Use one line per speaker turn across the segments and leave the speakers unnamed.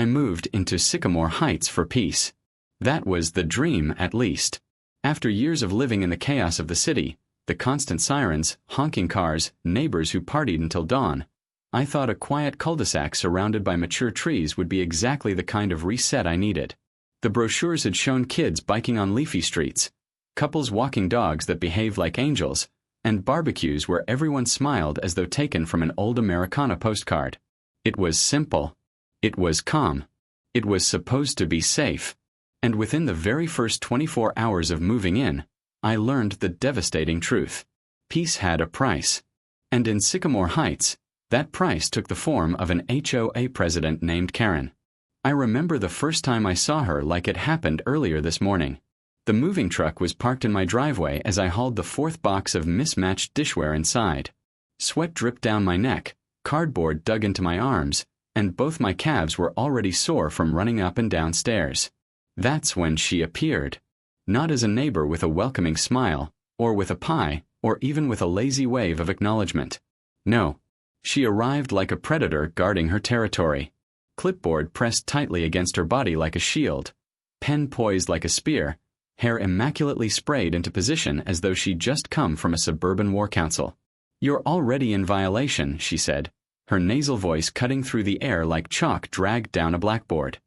I moved into Sycamore Heights for peace. That was the dream, at least. After years of living in the chaos of the city, the constant sirens, honking cars, neighbors who partied until dawn, I thought a quiet cul-de-sac surrounded by mature trees would be exactly the kind of reset I needed. The brochures had shown kids biking on leafy streets, couples walking dogs that behaved like angels, and barbecues where everyone smiled as though taken from an old Americana postcard. It was simple. It was calm. It was supposed to be safe. And within the very first 24 hours of moving in, I learned the devastating truth. Peace had a price. And in Sycamore Heights, that price took the form of an HOA president named Karen. I remember the first time I saw her like it happened earlier this morning. The moving truck was parked in my driveway as I hauled the fourth box of mismatched dishware inside. Sweat dripped down my neck, cardboard dug into my arms, and both my calves were already sore from running up and down stairs. That's when she appeared. Not as a neighbor with a welcoming smile, or with a pie, or even with a lazy wave of acknowledgement. No. She arrived like a predator guarding her territory. Clipboard pressed tightly against her body like a shield, pen poised like a spear, hair immaculately sprayed into position as though she'd just come from a suburban war council. "You're already in violation," she said, her nasal voice cutting through the air like chalk dragged down a blackboard.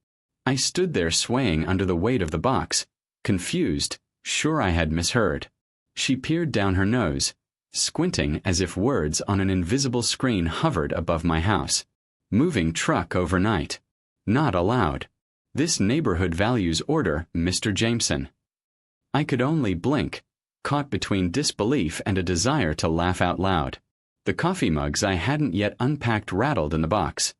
I stood there swaying under the weight of the box, confused, sure I had misheard. She peered down her nose, squinting as if words on an invisible screen hovered above my house. "Moving truck overnight. Not allowed. This neighborhood values order, Mr. Jameson." I could only blink, caught between disbelief and a desire to laugh out loud. The coffee mugs I hadn't yet unpacked rattled in the box.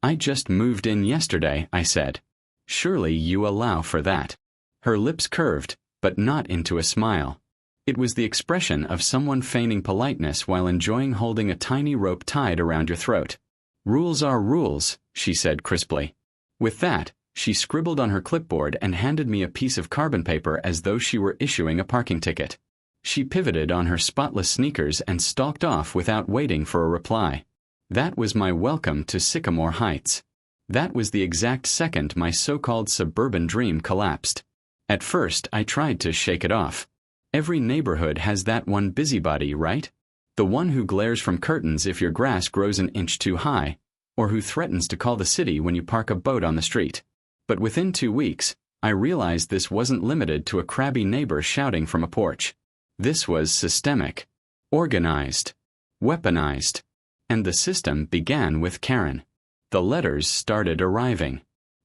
"I just moved in yesterday," I said. "Surely you allow for that." Her lips curved, but not into a smile. It was the expression of someone feigning politeness while enjoying holding a tiny rope tied around your throat. "Rules are rules," she said crisply. With that, she scribbled on her clipboard and handed me a piece of carbon paper as though she were issuing a parking ticket. She pivoted on her spotless sneakers and stalked off without waiting for a reply. That was my welcome to Sycamore Heights. That was the exact second my so-called suburban dream collapsed. At first, I tried to shake it off. Every neighborhood has that one busybody, right? The one who glares from curtains if your grass grows an inch too high, or who threatens to call the city when you park a boat on the street. But within 2 weeks, I realized this wasn't limited to a crabby neighbor shouting from a porch. This was systemic, organized, weaponized. And the system began with Karen. The letters started arriving.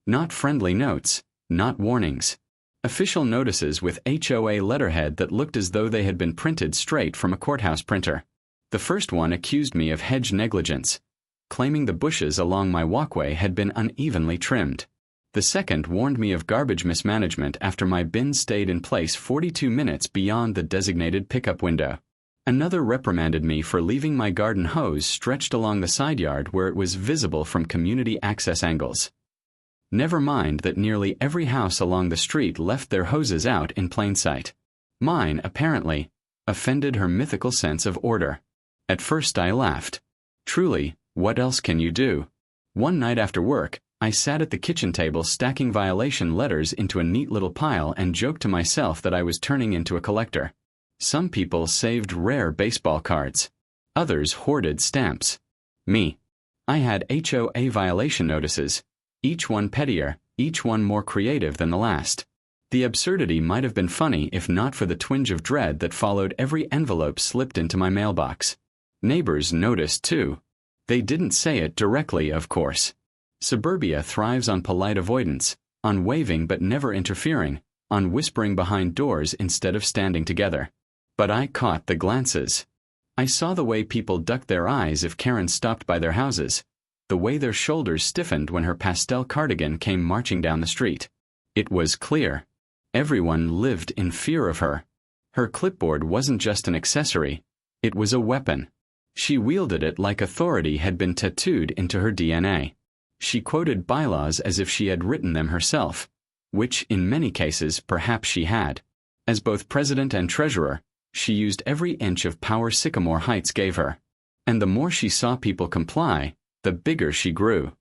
Not friendly notes, not warnings. Official notices with HOA letterhead that looked as though they had been printed straight from a courthouse printer. The first one accused me of hedge negligence, claiming the bushes along my walkway had been unevenly trimmed. The second warned me of garbage mismanagement after my bin stayed in place 42 minutes beyond the designated pickup window. Another reprimanded me for leaving my garden hose stretched along the side yard where it was visible from community access angles. Never mind that nearly every house along the street left their hoses out in plain sight. Mine, apparently, offended her mythical sense of order. At first I laughed. Truly, what else can you do? One night after work, I sat at the kitchen table stacking violation letters into a neat little pile and joked to myself that I was turning into a collector. Some people saved rare baseball cards. Others hoarded stamps. Me. I had HOA violation notices, each one pettier, each one more creative than the last. The absurdity might have been funny if not for the twinge of dread that followed every envelope slipped into my mailbox. Neighbors noticed too. They didn't say it directly, of course. Suburbia thrives on polite avoidance, on waving but never interfering, on whispering behind doors instead of standing together. But I caught the glances. I saw the way people ducked their eyes if Karen stopped by their houses, the way their shoulders stiffened when her pastel cardigan came marching down the street. It was clear. Everyone lived in fear of her. Her clipboard wasn't just an accessory, it was a weapon. She wielded it like authority had been tattooed into her DNA. She quoted bylaws as if she had written them herself, which in many cases perhaps she had. As both president and treasurer, she used every inch of power Sycamore Heights gave her. And the more she saw people comply, the bigger she grew.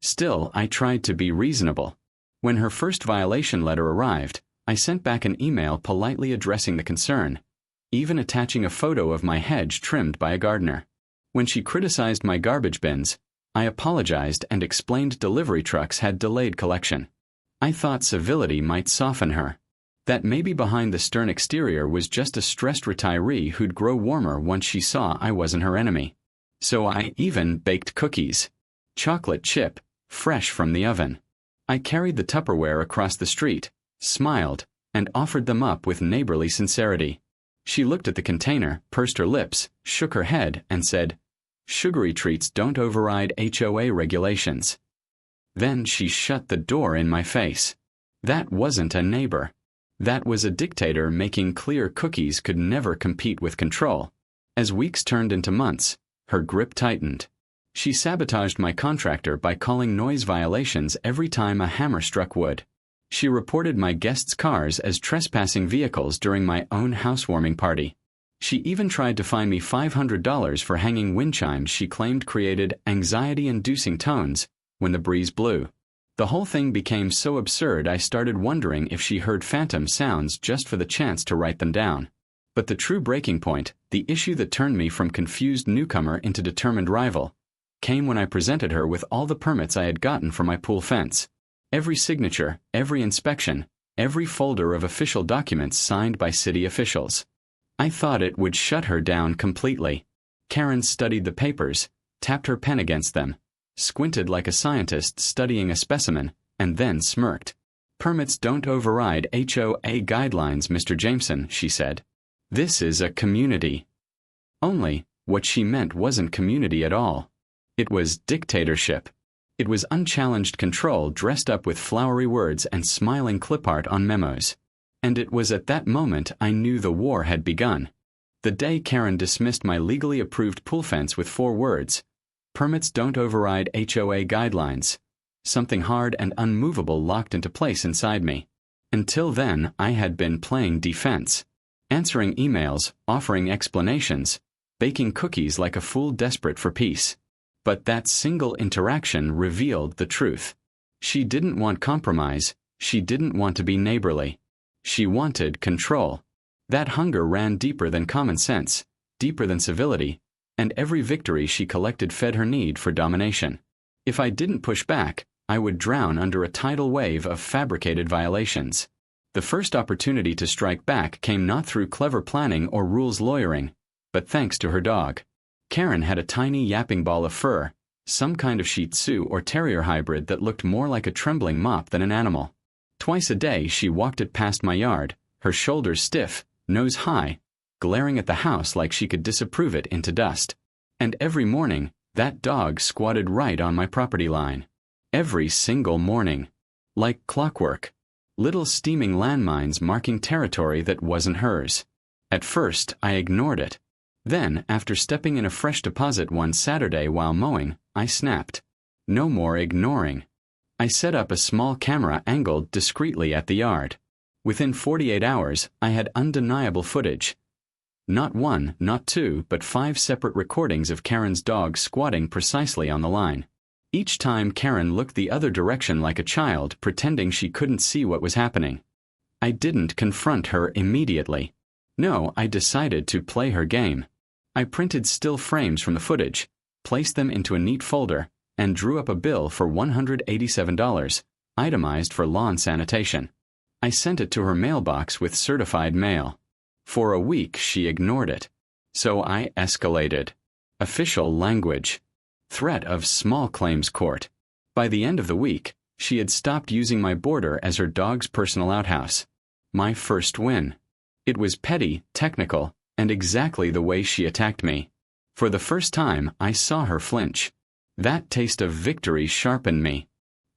Still, I tried to be reasonable. When her first violation letter arrived, I sent back an email politely addressing the concern, even attaching a photo of my hedge trimmed by a gardener. When she criticized my garbage bins, I apologized and explained delivery trucks had delayed collection. I thought civility might soften her. That maybe behind the stern exterior was just a stressed retiree who'd grow warmer once she saw I wasn't her enemy. So I even baked cookies. Chocolate chip, fresh from the oven. I carried the Tupperware across the street, smiled, and offered them up with neighborly sincerity. She looked at the container, pursed her lips, shook her head, and said, "Sugary treats don't override HOA regulations." Then she shut the door in my face. That wasn't a neighbor. That was a dictator making clear cookies could never compete with control. As weeks turned into months, her grip tightened. She sabotaged my contractor by calling noise violations every time a hammer struck wood. She reported my guests' cars as trespassing vehicles during my own housewarming party. She even tried to fine me $500 for hanging wind chimes she claimed created anxiety-inducing tones when the breeze blew. The whole thing became so absurd I started wondering if she heard phantom sounds just for the chance to write them down. But the true breaking point, the issue that turned me from confused newcomer into determined rival, came when I presented her with all the permits I had gotten for my pool fence. Every signature, every inspection, every folder of official documents signed by city officials. I thought it would shut her down completely. Karen studied the papers, tapped her pen against them, squinted like a scientist studying a specimen, and then smirked. "Permits don't override HOA guidelines, Mr. Jameson," she said. "This is a community." Only, what she meant wasn't community at all. It was dictatorship. It was unchallenged control dressed up with flowery words and smiling clip art on memos. And it was at that moment I knew the war had begun. The day Karen dismissed my legally approved pool fence with 4 words, "Permits don't override HOA guidelines," something hard and unmovable locked into place inside me. Until then, I had been playing defense. Answering emails, offering explanations, baking cookies like a fool desperate for peace. But that single interaction revealed the truth. She didn't want compromise, she didn't want to be neighborly. She wanted control. That hunger ran deeper than common sense, deeper than civility, and every victory she collected fed her need for domination. If I didn't push back, I would drown under a tidal wave of fabricated violations. The first opportunity to strike back came not through clever planning or rules lawyering, but thanks to her dog. Karen had a tiny yapping ball of fur, some kind of Shih Tzu or Terrier hybrid that looked more like a trembling mop than an animal. Twice a day she walked it past my yard, her shoulders stiff, nose high, glaring at the house like she could disapprove it into dust. And every morning, that dog squatted right on my property line. Every single morning. Like clockwork. Little steaming landmines marking territory that wasn't hers. At first, I ignored it. Then, after stepping in a fresh deposit one Saturday while mowing, I snapped. No more ignoring. I set up a small camera angled discreetly at the yard. Within 48 hours, I had undeniable footage. Not 1, not 2, but 5 separate recordings of Karen's dog squatting precisely on the line. Each time Karen looked the other direction like a child, pretending she couldn't see what was happening. I didn't confront her immediately. No, I decided to play her game. I printed still frames from the footage, placed them into a neat folder, and drew up a bill for $187, itemized for lawn sanitation. I sent it to her mailbox with certified mail. For a week she ignored it. So I escalated. Official language. Threat of small claims court. By the end of the week, she had stopped using my border as her dog's personal outhouse. My first win. It was petty, technical, and exactly the way she attacked me. For the first time, I saw her flinch. That taste of victory sharpened me.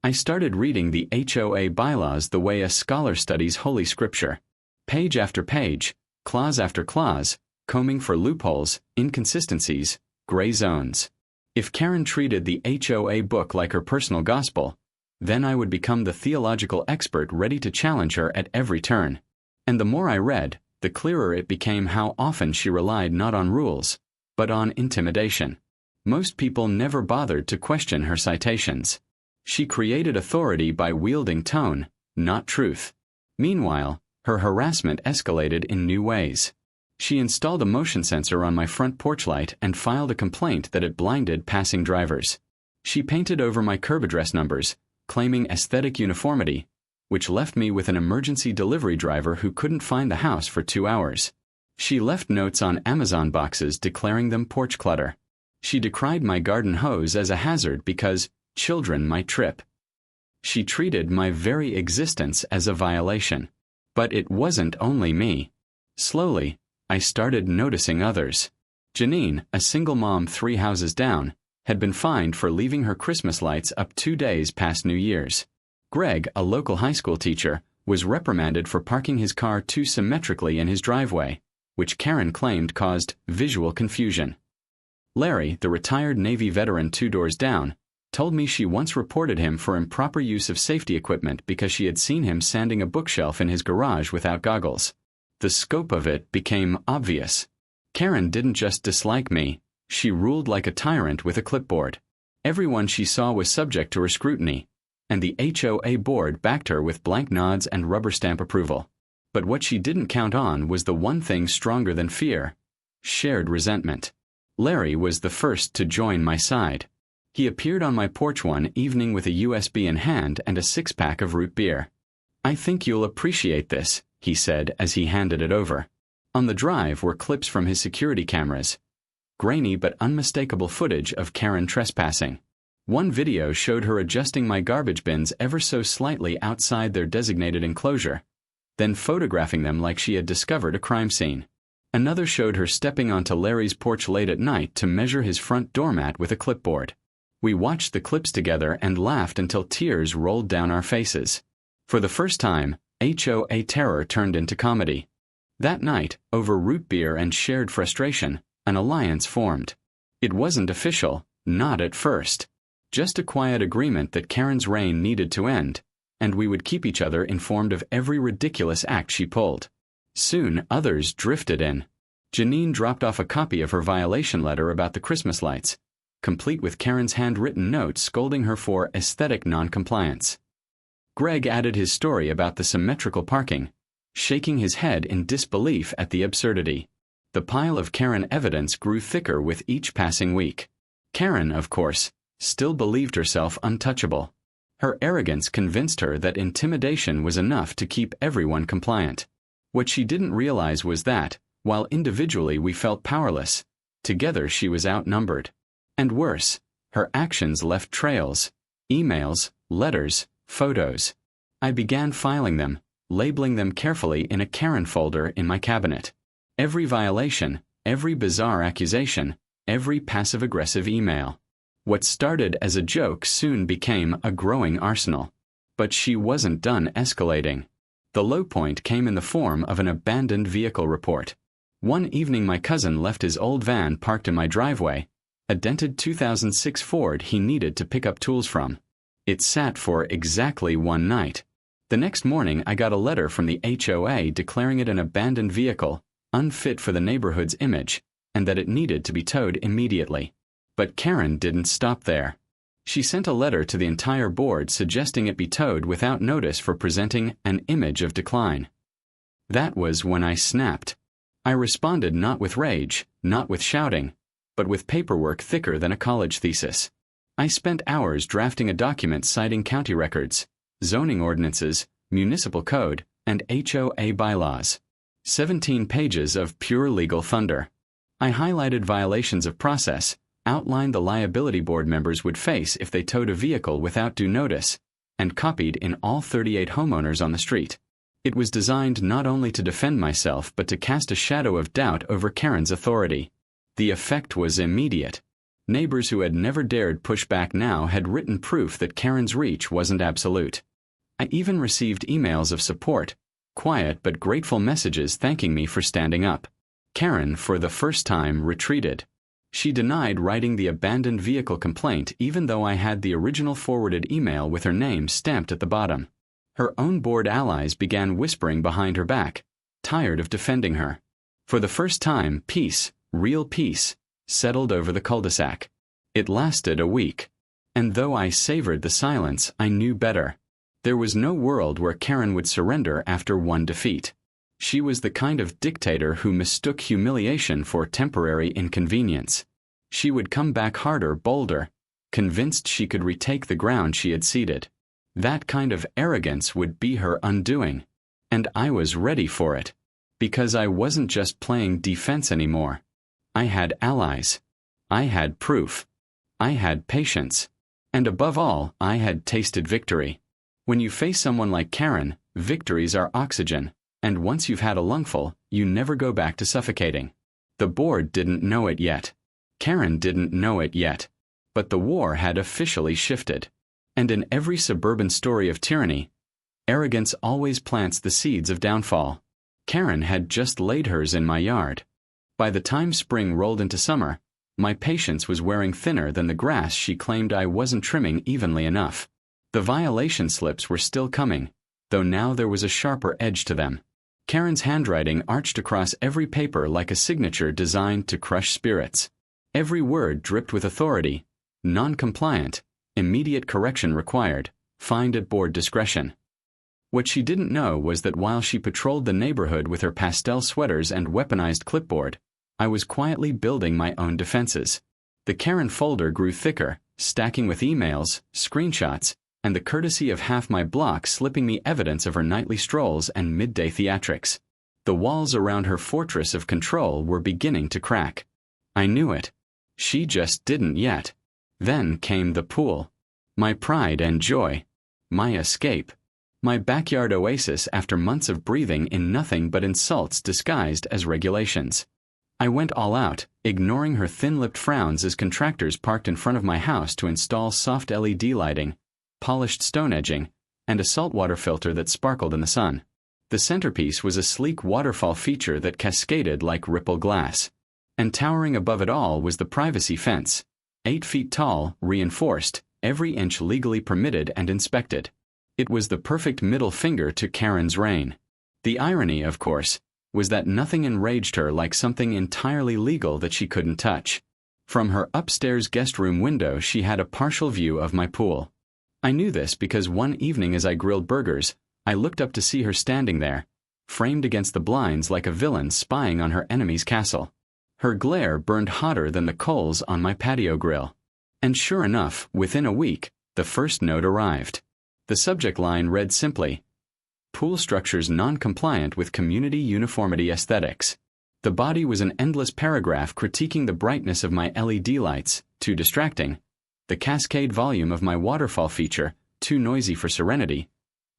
I started reading the HOA bylaws the way a scholar studies Holy Scripture. Page after page, clause after clause, combing for loopholes, inconsistencies, gray zones. If Karen treated the HOA book like her personal gospel, then I would become the theological expert ready to challenge her at every turn. And the more I read, the clearer it became how often she relied not on rules, but on intimidation. Most people never bothered to question her citations. She created authority by wielding tone, not truth. Meanwhile, her harassment escalated in new ways. She installed a motion sensor on my front porch light and filed a complaint that it blinded passing drivers. She painted over my curb address numbers, claiming aesthetic uniformity, which left me with an emergency delivery driver who couldn't find the house for 2 hours. She left notes on Amazon boxes declaring them porch clutter. She decried my garden hose as a hazard because children might trip. She treated my very existence as a violation. But it wasn't only me. Slowly, I started noticing others. Janine, a single mom 3 houses down, had been fined for leaving her Christmas lights up 2 days past New Year's. Greg, a local high school teacher, was reprimanded for parking his car too symmetrically in his driveway, which Karen claimed caused visual confusion. Larry, the retired Navy veteran 2 doors down, told me she once reported him for improper use of safety equipment because she had seen him sanding a bookshelf in his garage without goggles. The scope of it became obvious. Karen didn't just dislike me, she ruled like a tyrant with a clipboard. Everyone she saw was subject to her scrutiny, and the HOA board backed her with blank nods and rubber stamp approval. But what she didn't count on was the one thing stronger than fear: shared resentment. Larry was the first to join my side. He appeared on my porch one evening with a USB in hand and a 6-pack of root beer. "I think you'll appreciate this," he said as he handed it over. On the drive were clips from his security cameras. Grainy but unmistakable footage of Karen trespassing. One video showed her adjusting my garbage bins ever so slightly outside their designated enclosure, then photographing them like she had discovered a crime scene. Another showed her stepping onto Larry's porch late at night to measure his front doormat with a clipboard. We watched the clips together and laughed until tears rolled down our faces. For the first time, HOA terror turned into comedy. That night, over root beer and shared frustration, an alliance formed. It wasn't official, not at first. Just a quiet agreement that Karen's reign needed to end, and we would keep each other informed of every ridiculous act she pulled. Soon, others drifted in. Janine dropped off a copy of her violation letter about the Christmas lights, complete with Karen's handwritten note scolding her for aesthetic noncompliance. Greg added his story about the symmetrical parking, shaking his head in disbelief at the absurdity. The pile of Karen evidence grew thicker with each passing week. Karen, of course, still believed herself untouchable. Her arrogance convinced her that intimidation was enough to keep everyone compliant. What she didn't realize was that, while individually we felt powerless, together she was outnumbered. And worse, her actions left trails: emails, letters, photos. I began filing them, labeling them carefully in a Karen folder in my cabinet. Every violation, every bizarre accusation, every passive-aggressive email. What started as a joke soon became a growing arsenal. But she wasn't done escalating. The low point came in the form of an abandoned vehicle report. One evening my cousin left his old van parked in my driveway, a dented 2006 Ford he needed to pick up tools from. It sat for exactly one night. The next morning I got a letter from the HOA declaring it an abandoned vehicle, unfit for the neighborhood's image, and that it needed to be towed immediately. But Karen didn't stop there. She sent a letter to the entire board suggesting it be towed without notice for presenting an image of decline. That was when I snapped. I responded not with rage, not with shouting, but with paperwork thicker than a college thesis. I spent hours drafting a document citing county records, zoning ordinances, municipal code, and HOA bylaws. 17 pages of pure legal thunder. I highlighted violations of process, outlined the liability board members would face if they towed a vehicle without due notice, and copied in all 38 homeowners on the street. It was designed not only to defend myself but to cast a shadow of doubt over Karen's authority. The effect was immediate. Neighbors who had never dared push back now had written proof that Karen's reach wasn't absolute. I even received emails of support, quiet but grateful messages thanking me for standing up. Karen, for the first time, retreated. She denied writing the abandoned vehicle complaint even though I had the original forwarded email with her name stamped at the bottom. Her own board allies began whispering behind her back, tired of defending her. For the first time, peace, real peace, settled over the cul-de-sac. It lasted a week. And though I savored the silence, I knew better. There was no world where Karen would surrender after one defeat. She was the kind of dictator who mistook humiliation for temporary inconvenience. She would come back harder, bolder, convinced she could retake the ground she had ceded. That kind of arrogance would be her undoing. And I was ready for it. Because I wasn't just playing defense anymore. I had allies. I had proof. I had patience. And above all, I had tasted victory. When you face someone like Karen, victories are oxygen, and once you've had a lungful, you never go back to suffocating. The board didn't know it yet. Karen didn't know it yet. But the war had officially shifted. And in every suburban story of tyranny, arrogance always plants the seeds of downfall. Karen had just laid hers in my yard. By the time spring rolled into summer, my patience was wearing thinner than the grass she claimed I wasn't trimming evenly enough. The violation slips were still coming, though now there was a sharper edge to them. Karen's handwriting arched across every paper like a signature designed to crush spirits. Every word dripped with authority, non-compliant, immediate correction required, fined at board discretion. What she didn't know was that while she patrolled the neighborhood with her pastel sweaters and weaponized clipboard, I was quietly building my own defenses. The Karen folder grew thicker, stacking with emails, screenshots, and the courtesy of half my block slipping me evidence of her nightly strolls and midday theatrics. The walls around her fortress of control were beginning to crack. I knew it. She just didn't yet. Then came the pool. My pride and joy. My escape. My backyard oasis after months of breathing in nothing but insults disguised as regulations. I went all out, ignoring her thin-lipped frowns as contractors parked in front of my house to install soft LED lighting, polished stone edging, and a saltwater filter that sparkled in the sun. The centerpiece was a sleek waterfall feature that cascaded like ripple glass. And towering above it all was the privacy fence, 8 feet tall, reinforced, every inch legally permitted and inspected. It was the perfect middle finger to Karen's reign. The irony, of course, was that nothing enraged her like something entirely legal that she couldn't touch. From her upstairs guest room window she had a partial view of my pool. I knew this because one evening as I grilled burgers, I looked up to see her standing there, framed against the blinds like a villain spying on her enemy's castle. Her glare burned hotter than the coals on my patio grill. And sure enough, within a week, the first note arrived. The subject line read simply, "Pool structures non-compliant with community uniformity aesthetics." The body was an endless paragraph critiquing the brightness of my LED lights, too distracting, the cascade volume of my waterfall feature, too noisy for serenity,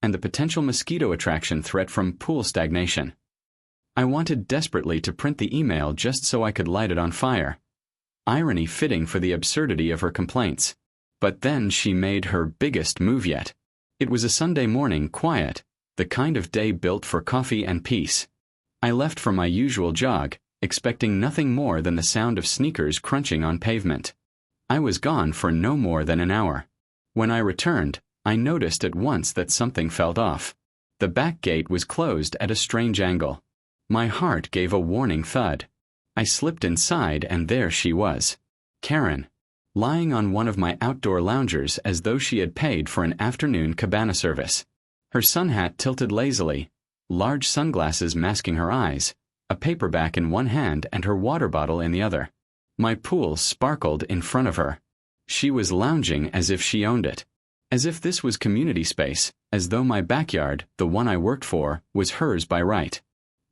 and the potential mosquito attraction threat from pool stagnation. I wanted desperately to print the email just so I could light it on fire. Irony fitting for the absurdity of her complaints. But then she made her biggest move yet. It was a Sunday morning, quiet, the kind of day built for coffee and peace. I left for my usual jog, expecting nothing more than the sound of sneakers crunching on pavement. I was gone for no more than an hour. When I returned, I noticed at once that something felt off. The back gate was closed at a strange angle. My heart gave a warning thud. I slipped inside and there she was. Karen, lying on one of my outdoor loungers as though she had paid for an afternoon cabana service. Her sun hat tilted lazily, large sunglasses masking her eyes, a paperback in one hand and her water bottle in the other. My pool sparkled in front of her. She was lounging as if she owned it. As if this was community space, as though my backyard, the one I worked for, was hers by right.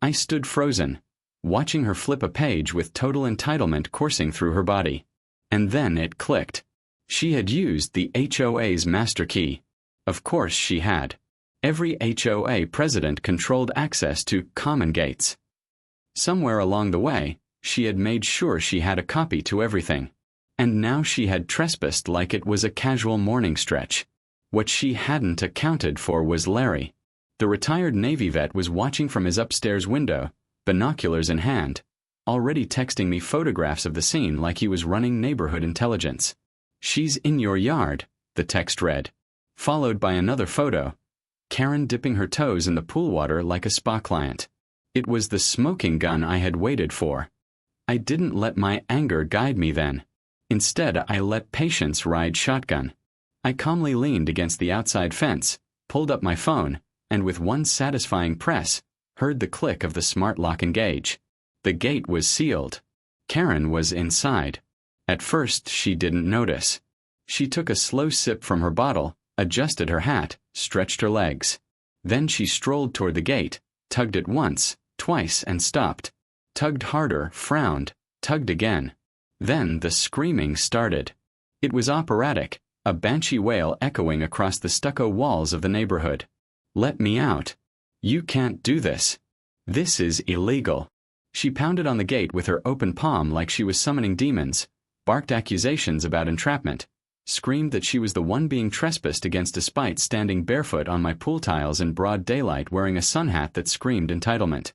I stood frozen, watching her flip a page with total entitlement coursing through her body. And then it clicked. She had used the HOA's master key. Of course she had. Every HOA president controlled access to common gates. Somewhere along the way, she had made sure she had a copy to everything. And now she had trespassed like it was a casual morning stretch. What she hadn't accounted for was Larry. The retired Navy vet was watching from his upstairs window, binoculars in hand, already texting me photographs of the scene like he was running neighborhood intelligence. "She's in your yard," the text read, followed by another photo, Karen dipping her toes in the pool water like a spa client. It was the smoking gun I had waited for. I didn't let my anger guide me then. Instead, I let patience ride shotgun. I calmly leaned against the outside fence, pulled up my phone, and with one satisfying press, heard the click of the smart lock engage. The gate was sealed. Karen was inside. At first, she didn't notice. She took a slow sip from her bottle, adjusted her hat, stretched her legs. Then she strolled toward the gate, tugged it once, twice, and stopped. Tugged harder, frowned, tugged again. Then the screaming started. It was operatic, a banshee wail echoing across the stucco walls of the neighborhood. "Let me out. You can't do this. This is illegal." She pounded on the gate with her open palm like she was summoning demons, barked accusations about entrapment, screamed that she was the one being trespassed against despite standing barefoot on my pool tiles in broad daylight wearing a sun hat that screamed entitlement.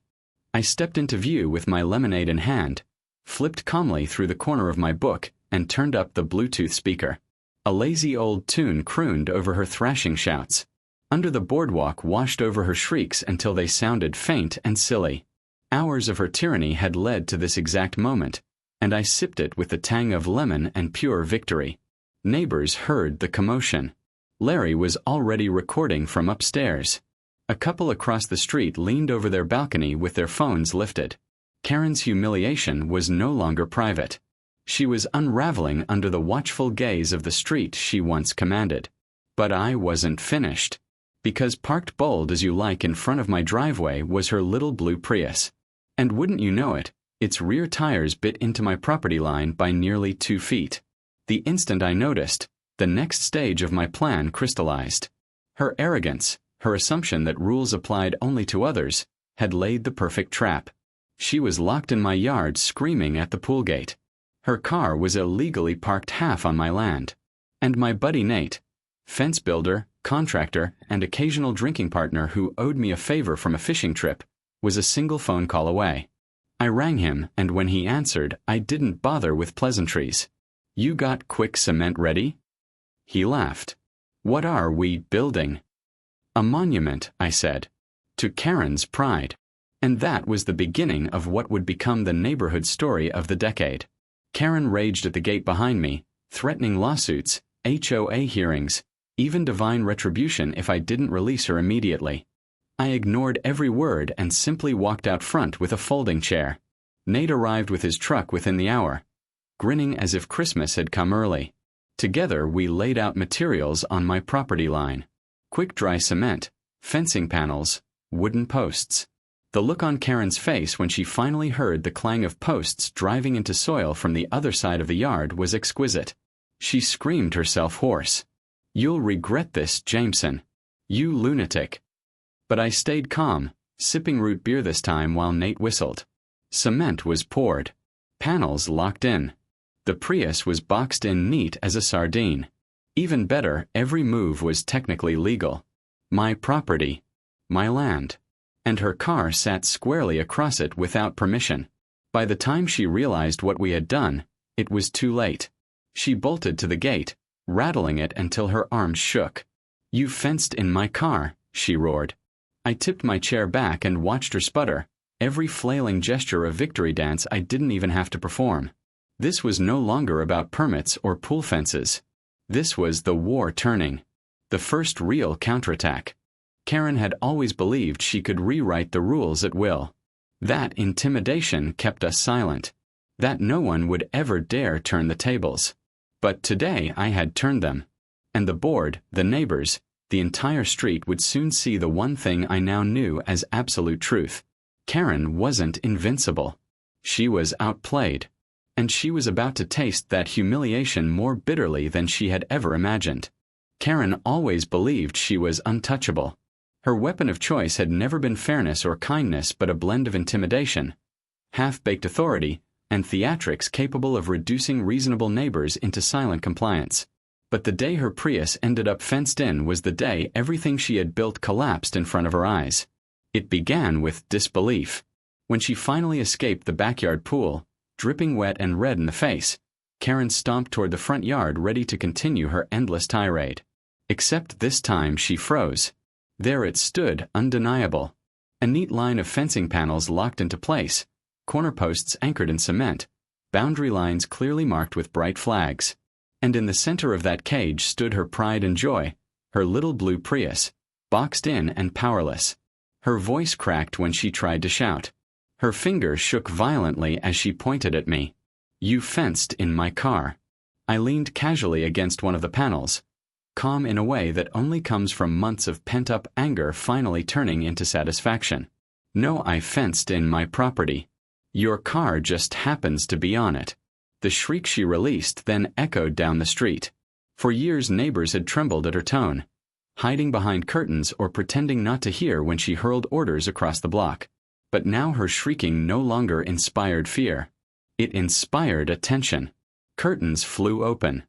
I stepped into view with my lemonade in hand, flipped calmly through the corner of my book, and turned up the Bluetooth speaker. A lazy old tune crooned over her thrashing shouts. Under the boardwalk washed over her shrieks until they sounded faint and silly. Hours of her tyranny had led to this exact moment, and I sipped it with the tang of lemon and pure victory. Neighbors heard the commotion. Larry was already recording from upstairs. A couple across the street leaned over their balcony with their phones lifted. Karen's humiliation was no longer private. She was unraveling under the watchful gaze of the street she once commanded. But I wasn't finished. Because parked bold as you like in front of my driveway was her little blue Prius. And wouldn't you know it, its rear tires bit into my property line by nearly 2 feet. The instant I noticed, the next stage of my plan crystallized. Her arrogance, her assumption that rules applied only to others, had laid the perfect trap. She was locked in my yard screaming at the pool gate. Her car was illegally parked half on my land. And my buddy Nate, fence builder, contractor, and occasional drinking partner who owed me a favor from a fishing trip, was a single phone call away. I rang him, and when he answered, I didn't bother with pleasantries. "You got quick cement ready?" He laughed. "What are we building?" "A monument," I said, "to Karen's pride." And that was the beginning of what would become the neighborhood story of the decade. Karen raged at the gate behind me, threatening lawsuits, HOA hearings, even divine retribution if I didn't release her immediately. I ignored every word and simply walked out front with a folding chair. Nate arrived with his truck within the hour, grinning as if Christmas had come early. Together we laid out materials on my property line. Quick-dry cement, fencing panels, wooden posts. The look on Karen's face when she finally heard the clang of posts driving into soil from the other side of the yard was exquisite. She screamed herself hoarse. "You'll regret this, Jameson. You lunatic." But I stayed calm, sipping root beer this time while Nate whistled. Cement was poured. Panels locked in. The Prius was boxed in neat as a sardine. Even better, every move was technically legal. My property. My land. And her car sat squarely across it without permission. By the time she realized what we had done, it was too late. She bolted to the gate, rattling it until her arms shook. "You fenced in my car," she roared. I tipped my chair back and watched her sputter, every flailing gesture a victory dance I didn't even have to perform. This was no longer about permits or pool fences. This was the war turning. The first real counterattack. Karen had always believed she could rewrite the rules at will. That intimidation kept us silent. That no one would ever dare turn the tables. But today I had turned them. And the board, the neighbors, the entire street would soon see the one thing I now knew as absolute truth. Karen wasn't invincible. She was outplayed. And she was about to taste that humiliation more bitterly than she had ever imagined. Karen always believed she was untouchable. Her weapon of choice had never been fairness or kindness but a blend of intimidation, half-baked authority, and theatrics capable of reducing reasonable neighbors into silent compliance. But the day her Prius ended up fenced in was the day everything she had built collapsed in front of her eyes. It began with disbelief. When she finally escaped the backyard pool, dripping wet and red in the face, Karen stomped toward the front yard ready to continue her endless tirade. Except this time she froze. There it stood, undeniable. A neat line of fencing panels locked into place, corner posts anchored in cement, boundary lines clearly marked with bright flags. And in the center of that cage stood her pride and joy, her little blue Prius, boxed in and powerless. Her voice cracked when she tried to shout. Her fingers shook violently as she pointed at me. "You fenced in my car." I leaned casually against one of the panels, calm in a way that only comes from months of pent-up anger finally turning into satisfaction. "No, I fenced in my property. Your car just happens to be on it." The shriek she released then echoed down the street. For years neighbors had trembled at her tone, hiding behind curtains or pretending not to hear when she hurled orders across the block. But now her shrieking no longer inspired fear. It inspired attention. Curtains flew open.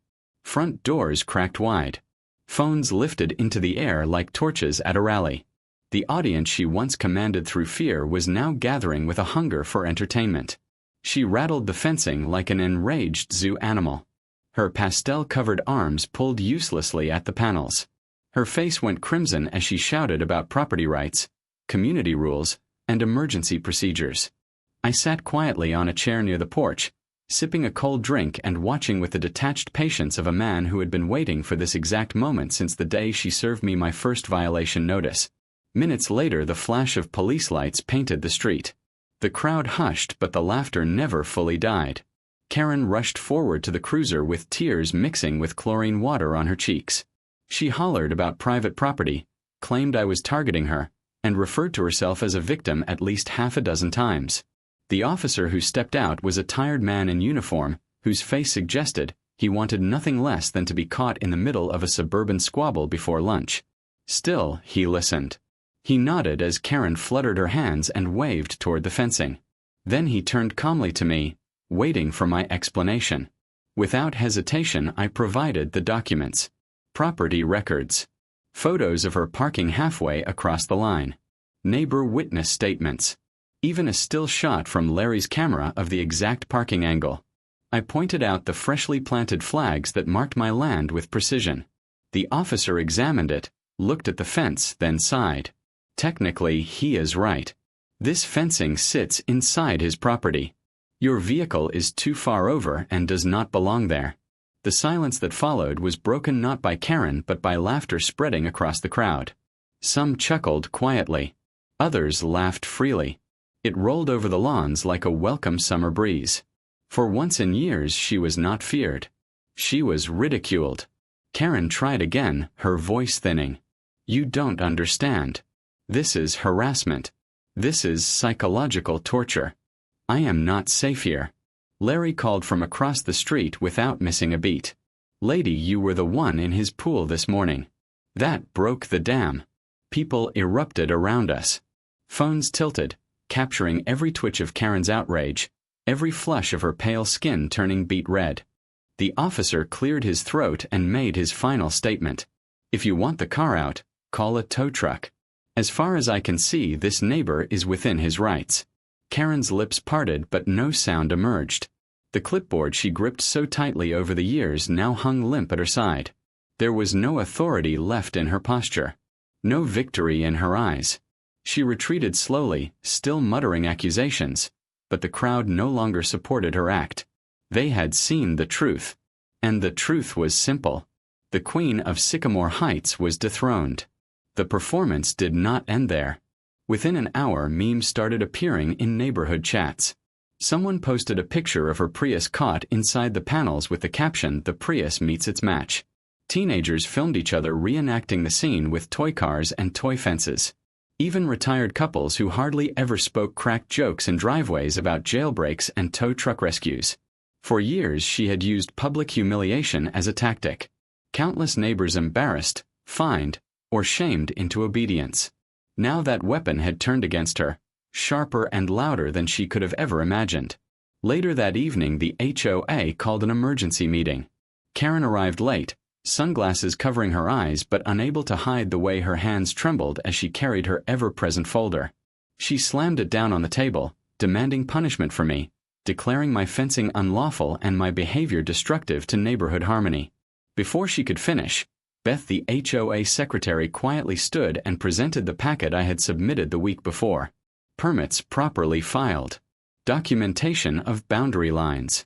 Front doors cracked wide. Phones lifted into the air like torches at a rally. The audience she once commanded through fear was now gathering with a hunger for entertainment. She rattled the fencing like an enraged zoo animal. Her pastel-covered arms pulled uselessly at the panels. Her face went crimson as she shouted about property rights, community rules, and emergency procedures. I sat quietly on a chair near the porch, sipping a cold drink and watching with the detached patience of a man who had been waiting for this exact moment since the day she served me my first violation notice. Minutes later, the flash of police lights painted the street. The crowd hushed, but the laughter never fully died. Karen rushed forward to the cruiser with tears mixing with chlorine water on her cheeks. She hollered about private property, claimed I was targeting her, and referred to herself as a victim at least half a dozen times. The officer who stepped out was a tired man in uniform whose face suggested he wanted nothing less than to be caught in the middle of a suburban squabble before lunch. Still, he listened. He nodded as Karen fluttered her hands and waved toward the fencing. Then he turned calmly to me, waiting for my explanation. Without hesitation, I provided the documents. Property records. Photos of her parking halfway across the line. Neighbor witness statements. Even a still shot from Larry's camera of the exact parking angle. I pointed out the freshly planted flags that marked my land with precision. The officer examined it, looked at the fence, then sighed. Technically, he is right. This fencing sits inside his property. Your vehicle is too far over and does not belong there. The silence that followed was broken not by Karen but by laughter spreading across the crowd. Some chuckled quietly. Others laughed freely. It rolled over the lawns like a welcome summer breeze. For once in years she was not feared. She was ridiculed. Karen tried again, her voice thinning. "You don't understand. This is harassment. This is psychological torture. I am not safe here." Larry called from across the street without missing a beat. "Lady, you were the one in his pool this morning." That broke the dam. People erupted around us. Phones tilted, capturing every twitch of Karen's outrage, every flush of her pale skin turning beet red. The officer cleared his throat and made his final statement. "If you want the car out, call a tow truck. As far as I can see, this neighbor is within his rights." Karen's lips parted, but no sound emerged. The clipboard she gripped so tightly over the years now hung limp at her side. There was no authority left in her posture. No victory in her eyes. She retreated slowly, still muttering accusations, but the crowd no longer supported her act. They had seen the truth. And the truth was simple. The Queen of Sycamore Heights was dethroned. The performance did not end there. Within an hour, memes started appearing in neighborhood chats. Someone posted a picture of her Prius caught inside the panels with the caption, "The Prius meets its match." Teenagers filmed each other reenacting the scene with toy cars and toy fences. Even retired couples who hardly ever spoke cracked jokes in driveways about jailbreaks and tow truck rescues. For years, she had used public humiliation as a tactic. Countless neighbors embarrassed, fined, or shamed into obedience. Now that weapon had turned against her, sharper and louder than she could have ever imagined. Later that evening, the HOA called an emergency meeting. Karen arrived late, sunglasses covering her eyes but unable to hide the way her hands trembled as she carried her ever-present folder. She slammed it down on the table, demanding punishment for me, declaring my fencing unlawful and my behavior destructive to neighborhood harmony. Before she could finish, Beth, the HOA secretary, quietly stood and presented the packet I had submitted the week before. Permits properly filed. Documentation of boundary lines.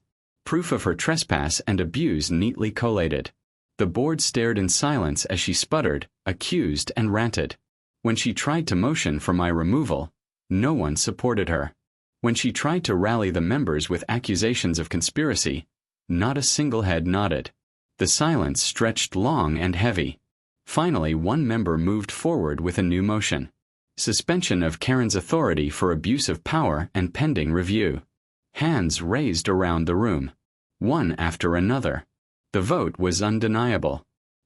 proof of her trespass and abuse neatly collated. The board stared in silence as she sputtered, accused, and ranted. When she tried to motion for my removal, no one supported her. When she tried to rally the members with accusations of conspiracy, not a single head nodded. The silence stretched long and heavy. Finally, one member moved forward with a new motion. Suspension of Karen's authority for abuse of power and pending review. Hands raised around the room, one after another. The vote was undeniable.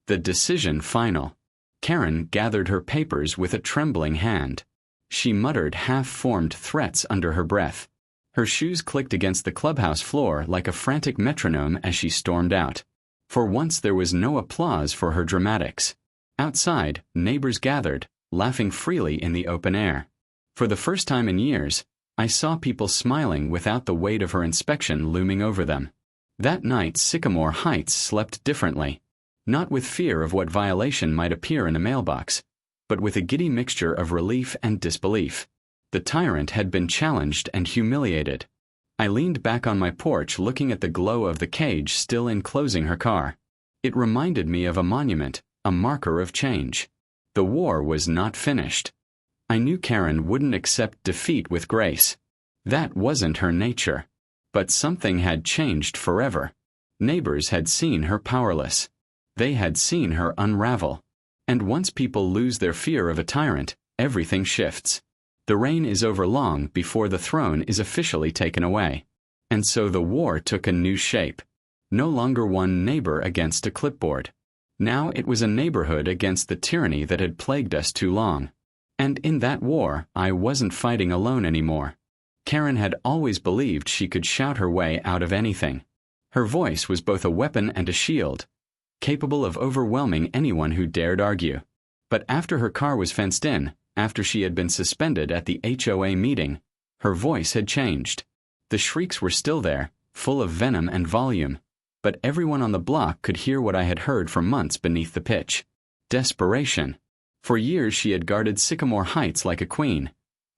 The decision final. Karen gathered her papers with a trembling hand. She muttered half-formed threats under her breath. Her shoes clicked against the clubhouse floor like a frantic metronome as she stormed out. For once there was no applause for her dramatics. Outside, neighbors gathered, laughing freely in the open air. For the first time in years, I saw people smiling without the weight of her inspection looming over them. That night, Sycamore Heights slept differently. Not with fear of what violation might appear in the mailbox, but with a giddy mixture of relief and disbelief. The tyrant had been challenged and humiliated. I leaned back on my porch looking at the glow of the cage still enclosing her car. It reminded me of a monument, a marker of change. The war was not finished. I knew Karen wouldn't accept defeat with grace. That wasn't her nature. But something had changed forever. Neighbors had seen her powerless. They had seen her unravel. And once people lose their fear of a tyrant, everything shifts. The reign is over long before the throne is officially taken away. And so the war took a new shape. No longer one neighbor against a clipboard. Now it was a neighborhood against the tyranny that had plagued us too long. And in that war, I wasn't fighting alone anymore. Karen had always believed she could shout her way out of anything. Her voice was both a weapon and a shield, capable of overwhelming anyone who dared argue. But after her car was fenced in, after she had been suspended at the HOA meeting, her voice had changed. The shrieks were still there, full of venom and volume, but everyone on the block could hear what I had heard for months beneath the pitch. Desperation. For years she had guarded Sycamore Heights like a queen,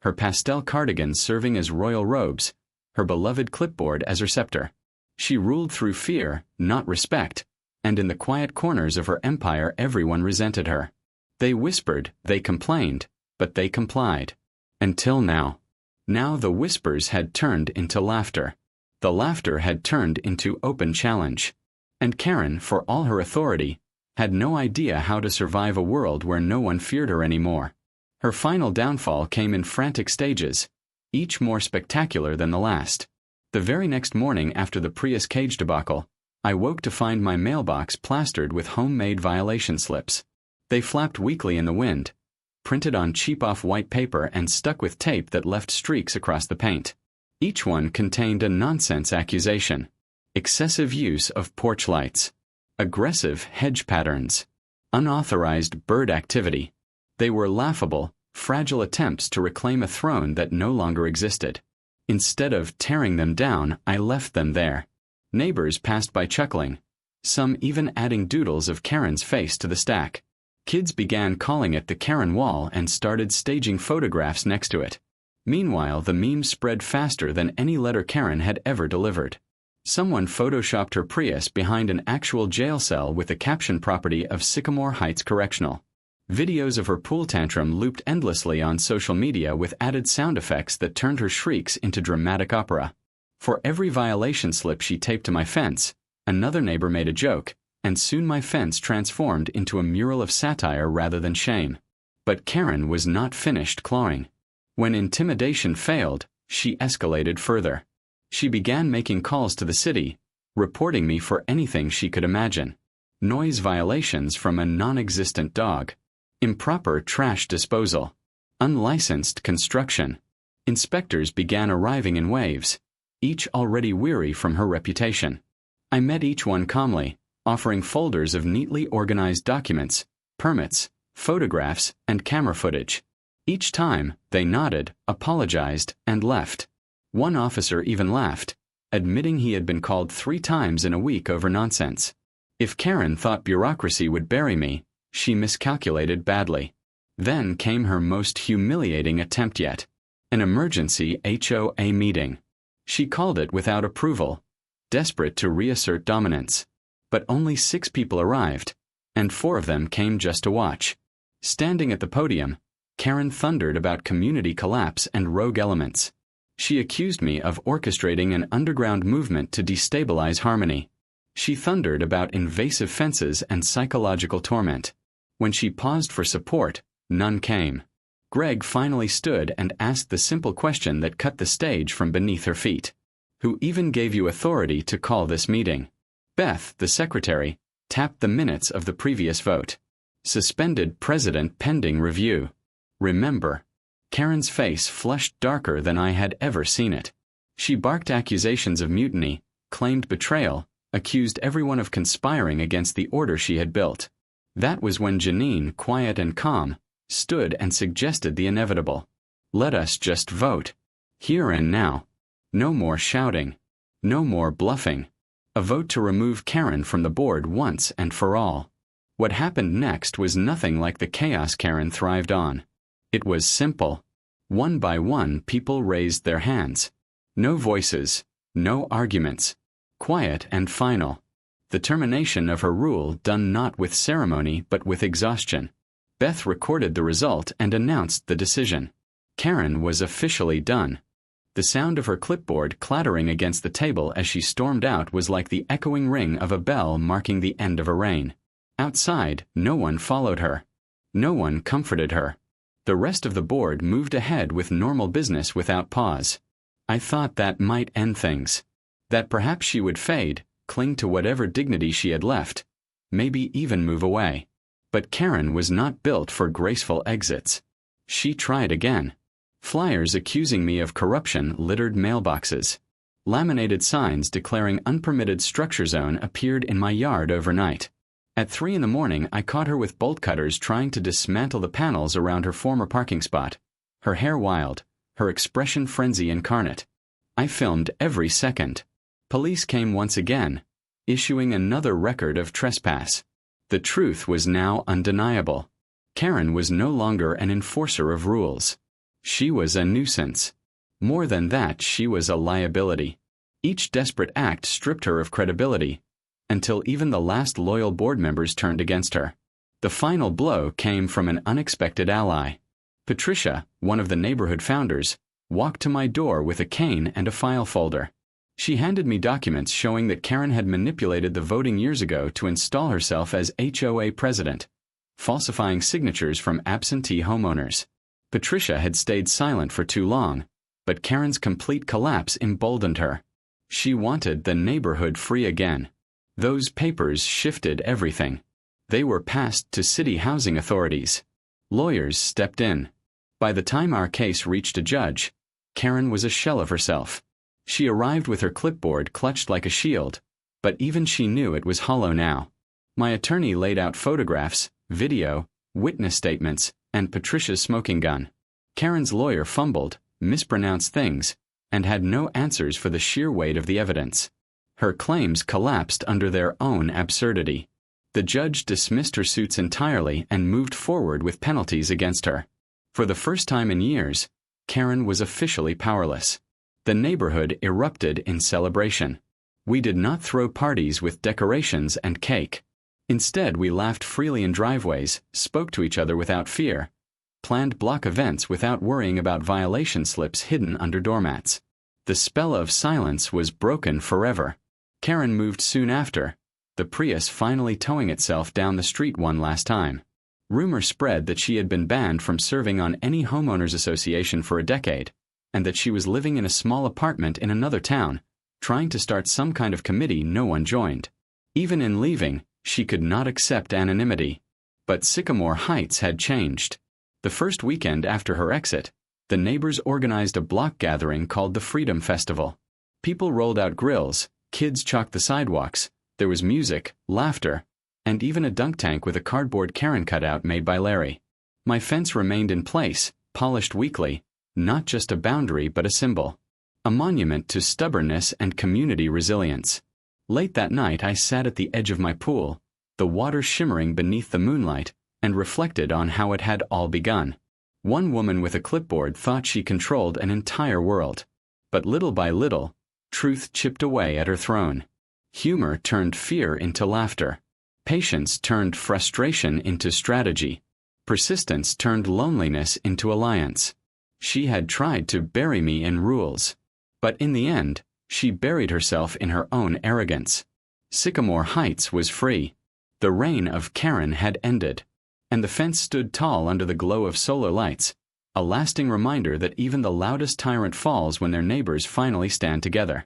her pastel cardigans serving as royal robes, her beloved clipboard as her scepter. She ruled through fear, not respect, and in the quiet corners of her empire everyone resented her. They whispered, they complained, but they complied. Until now. Now the whispers had turned into laughter. The laughter had turned into open challenge. And Karen, for all her authority, had no idea how to survive a world where no one feared her anymore. Her final downfall came in frantic stages, each more spectacular than the last. The very next morning after the Prius cage debacle, I woke to find my mailbox plastered with homemade violation slips. They flapped weakly in the wind, printed on cheap off-white paper and stuck with tape that left streaks across the paint. Each one contained a nonsense accusation. Excessive use of porch lights. Aggressive hedge patterns. Unauthorized bird activity. They were laughable, fragile attempts to reclaim a throne that no longer existed. Instead of tearing them down, I left them there. Neighbors passed by chuckling, some even adding doodles of Karen's face to the stack. Kids began calling it the Karen Wall and started staging photographs next to it. Meanwhile, the meme spread faster than any letter Karen had ever delivered. Someone photoshopped her Prius behind an actual jail cell with the caption property of Sycamore Heights Correctional. Videos of her pool tantrum looped endlessly on social media with added sound effects that turned her shrieks into dramatic opera. For every violation slip she taped to my fence, another neighbor made a joke, and soon my fence transformed into a mural of satire rather than shame. But Karen was not finished clawing. When intimidation failed, she escalated further. She began making calls to the city, reporting me for anything she could imagine. Noise violations from a non-existent dog. Improper trash disposal. Unlicensed construction. Inspectors began arriving in waves, each already weary from her reputation. I met each one calmly, offering folders of neatly organized documents, permits, photographs, and camera footage. Each time, they nodded, apologized, and left. One officer even laughed, admitting he had been called 3 times in a week over nonsense. If Karen thought bureaucracy would bury me, she miscalculated badly. Then came her most humiliating attempt yet. An emergency HOA meeting. She called it without approval, desperate to reassert dominance. But only 6 people arrived, and 4 of them came just to watch. Standing at the podium, Karen thundered about community collapse and rogue elements. She accused me of orchestrating an underground movement to destabilize harmony. She thundered about invasive fences and psychological torment. When she paused for support, none came. Greg finally stood and asked the simple question that cut the stage from beneath her feet. Who even gave you authority to call this meeting? Beth, the secretary, tapped the minutes of the previous vote. Suspended president pending review. Remember. Karen's face flushed darker than I had ever seen it. She barked accusations of mutiny, claimed betrayal, accused everyone of conspiring against the order she had built. That was when Janine, quiet and calm, stood and suggested the inevitable. Let us just vote. Here and now. No more shouting. No more bluffing. A vote to remove Karen from the board once and for all. What happened next was nothing like the chaos Karen thrived on. It was simple. One by one, people raised their hands. No voices, no arguments. Quiet and final. The termination of her rule done not with ceremony but with exhaustion. Beth recorded the result and announced the decision. Karen was officially done. The sound of her clipboard clattering against the table as she stormed out was like the echoing ring of a bell marking the end of a reign. Outside, no one followed her. No one comforted her. The rest of the board moved ahead with normal business without pause. I thought that might end things. That perhaps she would fade, cling to whatever dignity she had left, maybe even move away. But Karen was not built for graceful exits. She tried again. Flyers accusing me of corruption littered mailboxes. Laminated signs declaring unpermitted structure zone appeared in my yard overnight. At 3 a.m, I caught her with bolt cutters trying to dismantle the panels around her former parking spot. Her hair wild, her expression frenzy incarnate. I filmed every second. Police came once again, issuing another record of trespass. The truth was now undeniable. Karen was no longer an enforcer of rules. She was a nuisance. More than that, she was a liability. Each desperate act stripped her of credibility, until even the last loyal board members turned against her. The final blow came from an unexpected ally. Patricia, one of the neighborhood founders, walked to my door with a cane and a file folder. She handed me documents showing that Karen had manipulated the voting years ago to install herself as HOA president, falsifying signatures from absentee homeowners. Patricia had stayed silent for too long, but Karen's complete collapse emboldened her. She wanted the neighborhood free again. Those papers shifted everything. They were passed to city housing authorities. Lawyers stepped in. By the time our case reached a judge, Karen was a shell of herself. She arrived with her clipboard clutched like a shield, but even she knew it was hollow now. My attorney laid out photographs, video, witness statements, and Patricia's smoking gun. Karen's lawyer fumbled, mispronounced things, and had no answers for the sheer weight of the evidence. Her claims collapsed under their own absurdity. The judge dismissed her suits entirely and moved forward with penalties against her. For the first time in years, Karen was officially powerless. The neighborhood erupted in celebration. We did not throw parties with decorations and cake. Instead, we laughed freely in driveways, spoke to each other without fear, planned block events without worrying about violation slips hidden under doormats. The spell of silence was broken forever. Karen moved soon after, the Prius finally towing itself down the street one last time. Rumor spread that she had been banned from serving on any homeowners association for a decade, and that she was living in a small apartment in another town, trying to start some kind of committee no one joined. Even in leaving, she could not accept anonymity. But Sycamore Heights had changed. The first weekend after her exit, the neighbors organized a block gathering called the Freedom Festival. People rolled out grills, kids chalked the sidewalks, there was music, laughter, and even a dunk tank with a cardboard Karen cutout made by Larry. My fence remained in place, polished weekly, not just a boundary but a symbol. A monument to stubbornness and community resilience. Late that night I sat at the edge of my pool, the water shimmering beneath the moonlight, and reflected on how it had all begun. One woman with a clipboard thought she controlled an entire world. But little by little, Truth chipped away at her throne. Humor turned fear into laughter. Patience turned frustration into strategy. Persistence turned loneliness into alliance. She had tried to bury me in rules. But in the end, she buried herself in her own arrogance. Sycamore Heights was free. The reign of Karen had ended. And the fence stood tall under the glow of solar lights, a lasting reminder that even the loudest tyrant falls when their neighbors finally stand together.